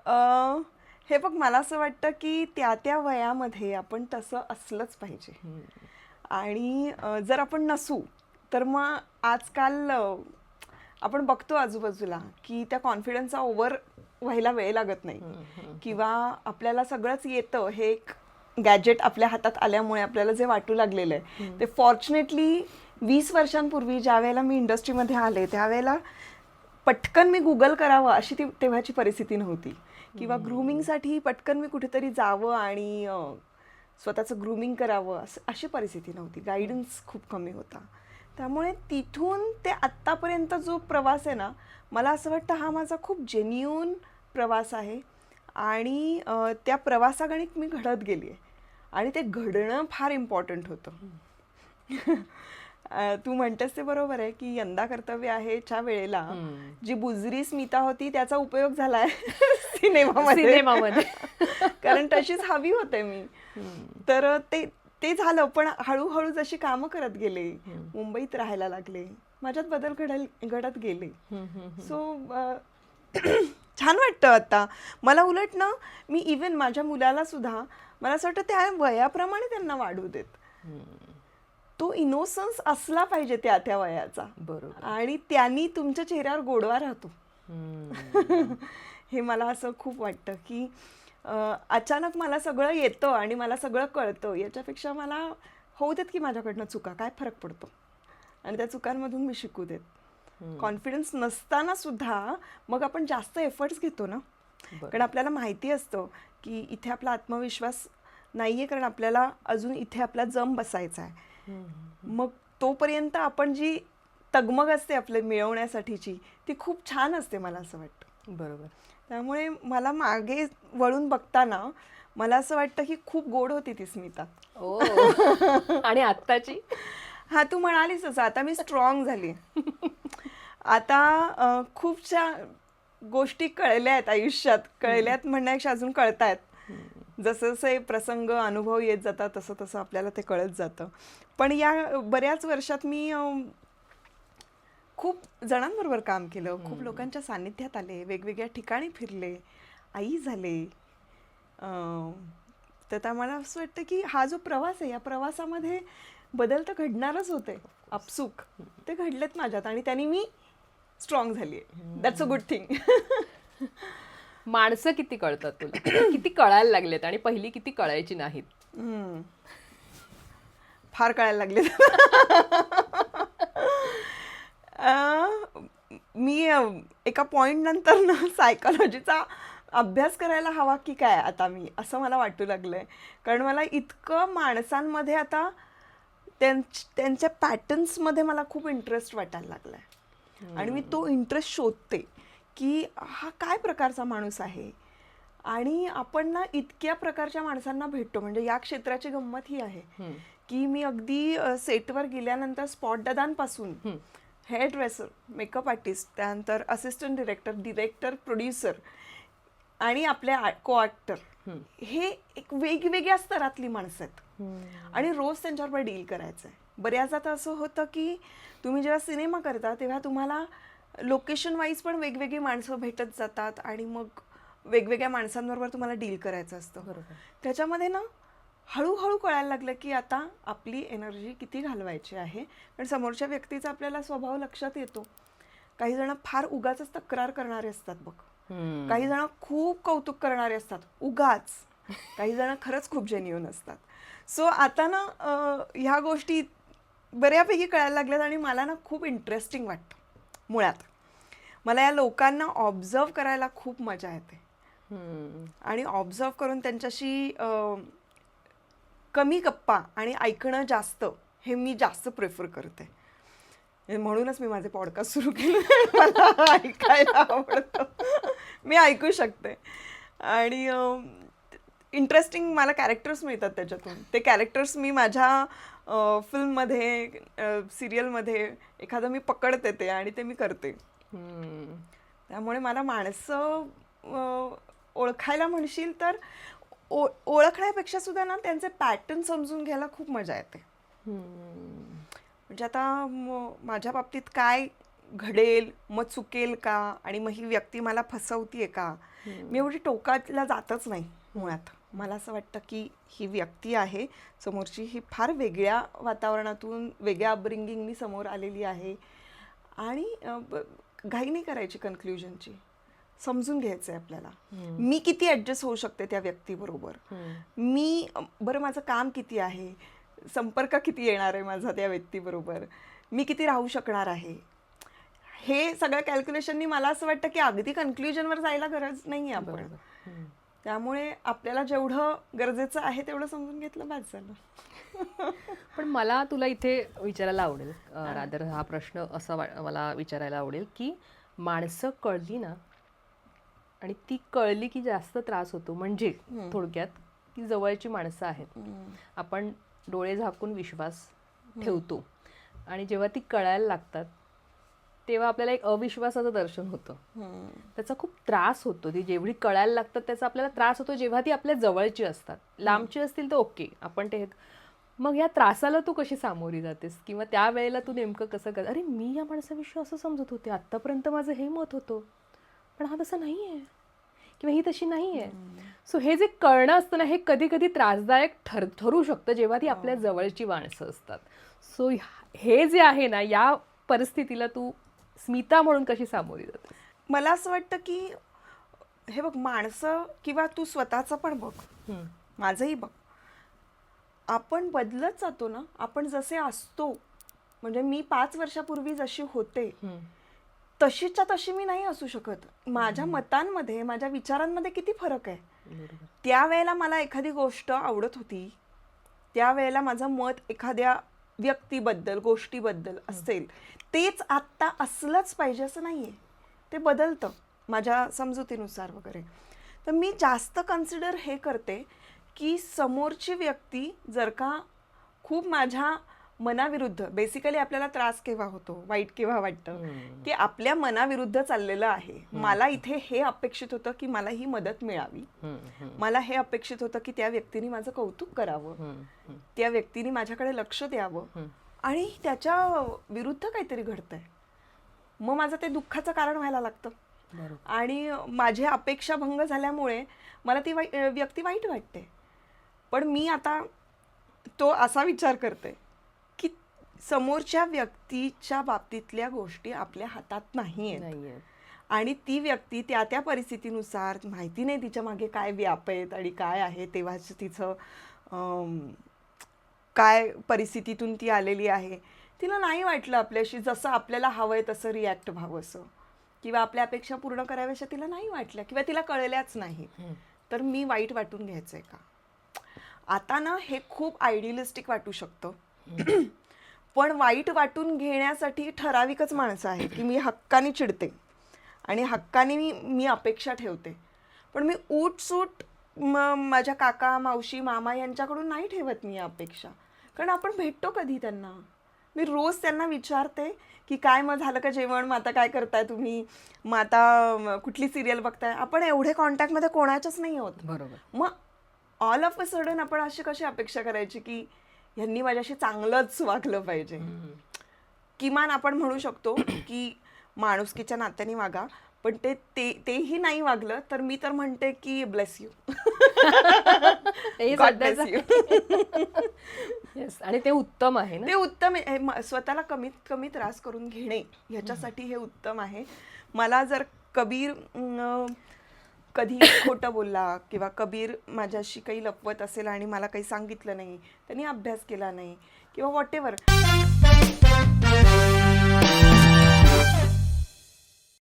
अ, हे बघ, मला असं वाटतं की त्या त्या वयामध्ये आपण तसं असलंच पाहिजे. आणि जर आपण नसू तर मग आजकाल आपण बघतो आजूबाजूला की त्या कॉन्फिडन्सचा ओव्हर व्हायला वेळ लागत नाही, किंवा आपल्याला सगळंच येतं हे एक गॅजेट आपल्या हातात आल्यामुळे आपल्याला जे वाटू लागलेलं आहे ते फॉर्च्युनेटली 20 वर्षांपूर्वी ज्या वेळेला मी इंडस्ट्रीमध्ये आले त्यावेळेला पटकन मी गुगल करावं अशी ती तेव्हाची परिस्थिती नव्हती, किंवा ग्रूमिंगसाठी पटकन मी कुठेतरी जावं आणि स्वतःचं ग्रूमिंग करावं अशी परिस्थिती नव्हती. गायडन्स खूप कमी होता. त्यामुळे तिथून ते आत्तापर्यंत जो प्रवास आहे ना, मला असं वाटतं हा माझा खूप जेन्युइन प्रवास आहे. आणि त्या प्रवासागणिक मी घडत गेली आहे आणि ते घडणं फार इम्पॉर्टंट होतं. तू म्हणतेस ते बरोबर आहे की यंदा कर्तव्य आहेच्या वेळेला जी बुजरी स्मिता होती त्याचा उपयोग झालाय सिनेमामध्ये. कारण तशीच हवी होते मी. तर ते झालं. पण हळूहळू जशी कामं करत गेले, मुंबईत राहायला लागले, माझ्यात बदल घडत गेले. सो छान वाटतं आता मला. उलट ना, मी इवन माझ्या मुलाला सुद्धा मला असं वाटतं त्या वयाप्रमाणे त्यांना वाढू देत. तो इनोसन्स असला पाहिजे त्या त्या वयाचा, आणि त्यांनी तुमच्या चेहऱ्यावर गोडवा राहतो. हे मला असं खूप वाटतं की अचानक मला सगळं येतं आणि मला सगळं कळतं याच्यापेक्षा मला होऊ देत की माझ्याकडनं चुका, काय फरक पडतो, आणि त्या चुकांमधून मी शिकू देत. कॉन्फिडन्स नसताना सुद्धा मग आपण जास्त एफर्ट्स घेतो ना, कारण आपल्याला माहिती असतं की इथे आपला आत्मविश्वास नाहीये, कारण आपल्याला अजून इथे आपला जम बसायचा आहे. मग तोपर्यंत आपण जी तगमग असते आपले मिळवण्यासाठीची ती खूप छान असते, मला असं वाटतं. बरोबर. त्यामुळे मला मागे वळून बघताना मला असं वाटतं की खूप गोड होती ती स्मिता. आणि आत्ताची? हा, तू म्हणालीस असं, आता मी स्ट्रॉंग झाली. आता खूपशा गोष्टी कळल्या आहेत आयुष्यात. कळल्यात म्हणण्यापेक्षा अजून कळतायत. जसं जसे प्रसंग अनुभव येत जातात तसं तसं आपल्याला ते कळत जातं. पण या बऱ्याच वर्षात मी खूप जणांबरोबर काम केलं, खूप लोकांच्या सान्निध्यात आले, वेगवेगळ्या ठिकाणी फिरले, आई झाले. तर त्या मला असं वाटतं की हा जो प्रवास आहे या प्रवासामध्ये बदल तर घडणारच होते, आपसुक ते घडलेत माझ्यात, आणि त्यांनी मी स्ट्रॉंग झाली आहे. That's a good thing. माणसं किती कळतात तुला? किती कळायला लागलेत आणि पहिली किती कळायची नाहीत? फार कळायला लागले. मी एका पॉइंट नंतर ना सायकोलॉजीचा अभ्यास करायला हवा की काय आता मी, असं मला वाटू लागलंय. कारण मला इतकं माणसांमध्ये आता त्यांच्या पॅटर्न्समध्ये मला खूप इंटरेस्ट वाटायला लागलाय, आणि मी तो इंटरेस्ट शोधते की हा काय प्रकारचा माणूस आहे. आणि आपण ना इतक्या प्रकारच्या माणसांना भेटतो. म्हणजे या क्षेत्राची गंमत ही आहे की मी अगदी सेटवर गेल्यानंतर स्पॉट दादांपासून हेअर ड्रेसर, मेकअप आर्टिस्ट, त्यानंतर असिस्टंट डिरेक्टर, प्रोड्युसर आणि आपले को ॲक्टर, हे एक वेगवेगळ्या स्तरातली माणसं आहेत आणि रोज त्यांच्याबरोबर डील करायचं आहे. बऱ्याचदा तर असं होतं की तुम्ही जेव्हा सिनेमा करता तेव्हा तुम्हाला लोकेशन वाईज पण वेगवेगळी माणसं भेटत जातात आणि मग वेगवेगळ्या माणसांबरोबर तुम्हाला डील करायचं असतं. त्याच्यामध्ये ना हळूहळू कळायला लागलं की आता आपली एनर्जी किती घालवायची आहे. कारण समोरच्या व्यक्तीचा आपल्याला स्वभाव लक्षात येतो. काही जण फार उगाच तक्रार करणारे असतात बघ, काही जण खूप कौतुक करणारे असतात उगाच, काही जण खरंच खूप जेन्युइन असतात. सो आता ना ह्या गोष्टी बऱ्यापैकी कळायला लागल्यात आणि मला ना खूप इंटरेस्टिंग वाटतं. मुळात मला या लोकांना ऑब्झर्व करायला खूप मजा येते, आणि ऑब्झर्व करून त्यांच्याशी कमी गप्पा आणि ऐकणं जास्त, हे मी जास्त प्रेफर करते. म्हणूनच मी माझे पॉडकास्ट सुरू केले. मला ऐकायला आवडतं, मी ऐकू शकते. आणि इंटरेस्टिंग मला कॅरेक्टर्स मिळतात त्याच्यातून. ते कॅरेक्टर्स मी माझ्या फिल्ममध्ये, सिरियलमध्ये एखादं मी पकडते ते आणि ते मी करते. त्यामुळे मला माणसं ओळखायला म्हणशील तर ओळखण्यापेक्षा सुद्धा ना त्यांचे पॅटर्न समजून घ्यायला खूप मजा येते. म्हणजे आता माझ्या बाबतीत काय घडेल, मग चुकेल का, आणि मग ही व्यक्ती मला फसवतीये का, मी एवढी टोकाला जातच नाही मुळात. मला असं वाटतं की ही व्यक्ती आहे समोरची, ही फार वेगळ्या वातावरणातून वेगळ्या अपब्रिंगिंगनी समोर आलेली आहे, आणि घाई नाही करायची कन्क्ल्युजनची. समजून घ्यायचं आहे आपल्याला, मी किती ॲडजस्ट होऊ शकते त्या व्यक्तीबरोबर, मी बरं माझं काम किती आहे, संपर्क किती येणार आहे माझा त्या व्यक्तीबरोबर, मी किती राहू शकणार आहे. हे सगळं कॅल्क्युलेशननी मला असं वाटतं की अगदी कन्क्ल्युजनवर जायला गरज नाही आहे आपण. त्यामुळे आपल्याला जेवढं गरजेचं आहे तेवढं समजून घेतलं बस झालं. पण मला तुला इथे विचारायला आवडेल, रादर हा प्रश्न असा मला विचारायला आवडेल की माणसं कळली ना, आणि ती कळली की जास्त त्रास होतो. म्हणजे थोडक्यात की जवळची माणसं आहेत, आपण डोळे झाकून विश्वास ठेवतो, आणि जेव्हा ती कळायला लागतात तेव्हा आपल्याला एक अविश्वासाचं दर्शन होतं. त्याचा खूप त्रास होतो. ती जेवढी कळायला लागतात त्याचा आपल्याला त्रास होतो जेव्हा ती आपल्या जवळची असतात. लांबची असतील तर ओके, आपण ते. मग या त्रासाला तू कशी सामोरी जातेस, किंवा त्या वेळेला तू नेमकं कसं कर, अरे मी या माणसाविषयी असं समजत होते, आत्तापर्यंत माझं हे मत होतं, पण हा तसा नाही आहे, किंवा ही तशी नाही आहे. सो हे जे कळणं असतं ना, हे कधी कधी त्रासदायक ठरू शकतं जेव्हा ती आपल्या जवळची माणसं असतात. सो हे जे आहे ना, या परिस्थितीला तू स्मिता म्हणून कशी सामोरी जाते? मला असं वाटतं की हे बघ, माणसं किंवा तू स्वतःचं पण बघ, माझंही बघ, आपण बदलत जातो ना. आपण जसे असतो, म्हणजे मी 5 वर्षापूर्वी जशी होते तशीच्या तशी मी नाही असू शकत. माझ्या मतांमध्ये, माझ्या विचारांमध्ये किती फरक आहे. त्यावेळेला मला एखादी गोष्ट आवडत होती, त्यावेळेला माझं मत एखाद्या व्यक्तीबद्दल, गोष्टीबद्दल असेल, तेच आत्ता असलंच पाहिजे असं नाहीये. ते बदलतं माझ्या समजुतीनुसार वगैरे. तर मी जास्त कन्सिडर हे करते की समोरची व्यक्ती जर का खूप माझ्या मनाविरुद्ध, बेसिकली आपल्याला त्रास केव्हा होतो, वाईट केव्हा वाटतं, की आपल्या मनाविरुद्ध चाललेलं आहे. मला इथे हे अपेक्षित होतं की मला ही मदत मिळावी, मला हे अपेक्षित होतं की त्या व्यक्तीने माझं कौतुक करावं, त्या व्यक्तीने माझ्याकडे लक्ष द्यावं, आणि त्याच्या विरुद्ध काहीतरी घडतंय. मग माझं ते दुःखाचं कारण व्हायला लागतं, आणि माझी अपेक्षा भंग झाल्यामुळे मला ती व्यक्ती वाईट वाटते. पण मी आता तो असा विचार करते की समोरच्या व्यक्तीच्या बाबतीतल्या गोष्टी आपल्या हातात नाही आहेत, आणि ती व्यक्ती त्या त्या परिस्थितीनुसार, माहिती नाही तिच्या मागे काय व्याप आहेत आणि काय आहे, तेव्हाच तिचं काय परिस्थितीतून ती आलेली आहे, तिला नाही वाटलं आपल्याशी जसं आपल्याला हवंय तसं रिॲक्ट व्हावं असं, किंवा आपल्या अपेक्षा पूर्ण कराव्याशा तिला नाही वाटल्या, किंवा तिला कळल्याच नाही, तर मी वाईट वाटून घ्यायचंय का? आता ना हे खूप आयडियलिस्टिक वाटू शकतं, पण वाईट वाटून घेण्यासाठी ठराविकच माणसं आहेत की मी हक्काने चिडते आणि हक्काने मी अपेक्षा ठेवते. पण मी उठसूट माझ्या काका, मावशी, मामा यांच्याकडून नाही ठेवत मी अपेक्षा, कारण आपण भेटतो कधी त्यांना. मी रोज त्यांना विचारते की काय मग झालं का जेवण, मग आता काय करताय तुम्ही, मग आता कुठली सिरियल बघताय. आपण एवढे कॉन्टॅक्टमध्ये कोणाच्याच नाही आहोत. बरोबर. मग ऑल ऑफ अ सडन आपण अशी कशी अपेक्षा करायची की ह्यांनी माझ्याशी चांगलंच वागलं पाहिजे. किमान आपण म्हणू शकतो की माणुसकीच्या नात्याने वागा, पण तेही नाही वागलं तर मी तर म्हणते की ब्लेस यू. आणि ते उत्तम आहे ना, ते उत्तम आहे. स्वतःला कमीत कमी त्रास करून घेणे ह्याच्यासाठी हे उत्तम आहे. मला जर कबीर कधी खोटं बोलला किंवा कबीर माझ्याशी काही लपवत असेल आणि मला काही सांगितलं नाही, त्यांनी अभ्यास केला नाही किंवा व्हॉटेवर,